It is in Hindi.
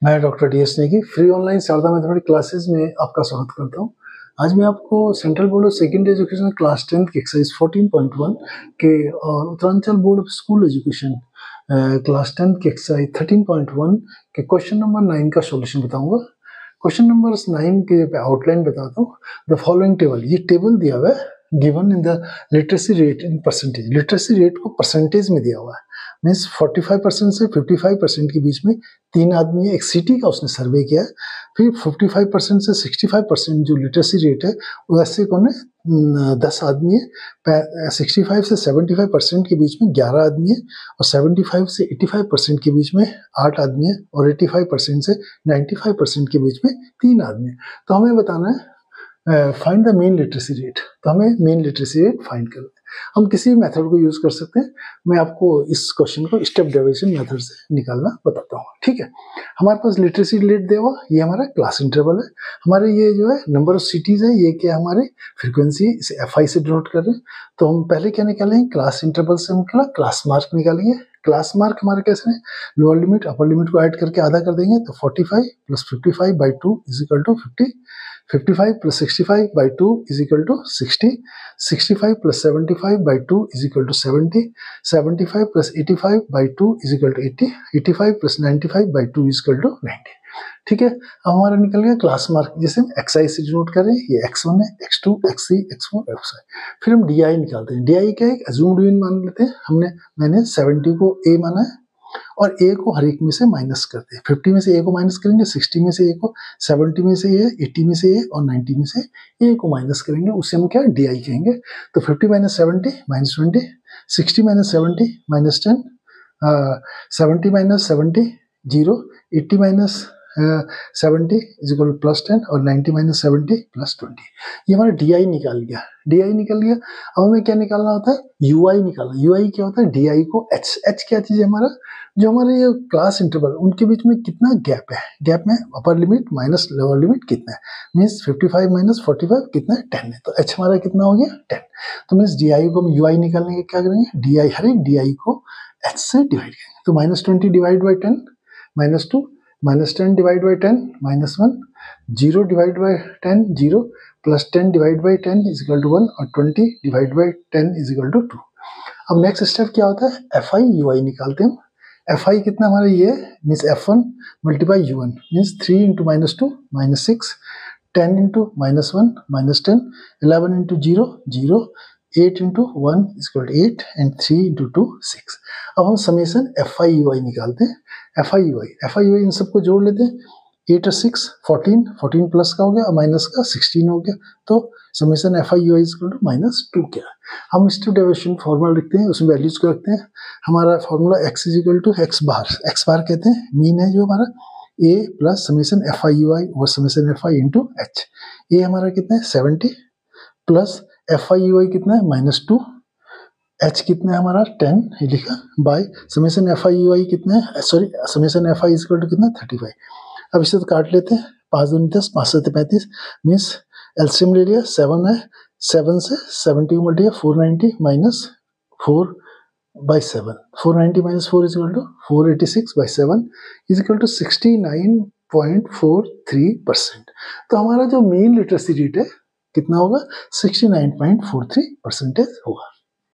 मैं doctor DS. Negi free online Sharda mathematics classes में आपका स्वागत करता हूं। आज मैं आपको central board of secondary education class 10 की एक्सरसाइज 14.1 के और Uttaranchal board of school education class 10 की एक्सरसाइज 13.1 के क्वेश्चन नंबर 9 का सॉल्यूशन बताऊंगा। क्वेश्चन नंबर 9 के आउटलाइन बताता हूँ। द फॉलोइंग टेबल, ये टेबल दिया हुआ है given in the literacy rate in percentage. Literacy rate को परसेंटेज में दिया हुआ है, मीन्स 45% से 55% के बीच में 3 आदमी है। एक सिटी का उसने सर्वे किया है। फिर 55% से 65% जो लिटरेसी रेट है वैसे कौन है 10 आदमी है। 65 से 75% के बीच में 11 आदमी है और 75 से 85% के बीच में 8 आदमी है और 85% से 95% के बीच में 3 आदमी है। तो हमें बताना है find the mean literacy rate. तो हमें मीन लिटरेसी रेट फाइंड करना है। हम किसी भी मेथड को यूज कर सकते हैं। मैं आपको इस क्वेश्चन को स्टेप डेविएशन मेथड से निकालना बताता हूँ, ठीक है। हमारे पास लिटरेसी रेट दिया हुआ, ये हमारा क्लास इंटरवल है। हमारे ये जो है नंबर ऑफ सिटीज है, ये क्या हमारे फ्रीक्वेंसी है, इसे FI से डिनोट कर रहे हैं। तो हम पहले क्या निकालेंगे, क्लास इंटरवल से हम क्लास मार्क निकालेंगे। क्लास मार्क हमारे कैसे है, लोअर लिमिट अपर लिमिट को ऐड करके आधा कर देंगे तो 45 plus 55/2 is equal to 50। 55 plus 65/2 is equal to 60. 65 plus 75/2 is equal to 70. 75 plus 85/2 is equal to 80. 85 plus 95/2 is equal to 90. ठीक है, अब हमारा निकल गया क्लास मार्क, जैसे हम XI से डिनोट कर रहे हैं। ये X1 है, X2, XC, X4, XI। फिर हम DI निकालते हैं। DI क्या है, अज्यूम्ड मीन मान लेते हैं। मैंने 70 को A माना है और A को हर एक में से माइनस करते हैं। 50 में से A को माइनस करेंगे, 60 में से A को, 70 में से A, 80 में से A और 90 में से A को माइनस करेंगे। उससे हम क्या DI कहेंगे। तो 50 minus 70 minus 20, 60 minus 70 minus 10, 70 minus 70 0, 80 minus 70 is equal plus 10 और 90 माइनस 70 प्लस 20। ये हमारा DI निकाल गया। DI निकल गया। अब हमें क्या निकालना होता है, UI निकालना। UI क्या होता है, DI को H क्या चीज है हमारा, जो हमारे ये क्लास इंटरवल उनके बीच में कितना गैप है। गैप में upper limit minus lower limit कितना है, मीन्स 55 माइनस 45 कितना है, 10 है। तो H हमारा कितना हो गया, 10। तो मीन्स DI को हम UI निकालने के क्या करेंगे, DI हर एक DI को H से डिवाइड करेंगे। तो minus 20 divide by 10 minus 2, minus 10 divide by 10 minus 1, 0 divide by 10 0, plus 10 divide by 10 is equal to 1 और 20 divide by 10 is equal to 2। अब नेक्स्ट स्टेप क्या होता है, FI UI निकालते हैं। FI कितना हमारा ये means F1 multiply U1 means 3 into minus 2 minus 6, 10 into minus 1 minus 10, 11 into 0 0, 8 into 1 equal to 8 and 3 into 2 6। अब हम समेसन FI UI निकालते हैं। FI UI इन सबको जोड़ लेते हैं। 8 और 6 14, 14 प्लस का हो गया और माइनस का 16 हो गया। तो summation FI UI equal to -2 क्या है। हम स्टेप डेविएशन फॉर्मूला लिखते हैं, उसमें वैल्यूज को रखते हैं। हमारा formula x is equal to x bar कहते हैं मीन है जो हमारा a plus summation FI UI और समेसन FI इंटू h। ये हमारा कितना है 70 प्लस FI UI कितना है -2, h कितना है हमारा 10 ये लिखा बाय समेसन FI UI कितना है, sorry summation FI is equal to कितना 35। अब इसे तो काट लेते हैं, 5 दूनी 10, 5 से 35 मीन्स एलसीएम ले लिया 7 है। 7 से 70 को multiply 490 minus 4 by 7, 490 minus 4 is equal to 486 by 7 is equal to 69.43%। तो हमारा जो मेन लिटरेसी रेट है कितना होगा 69.43% होगा।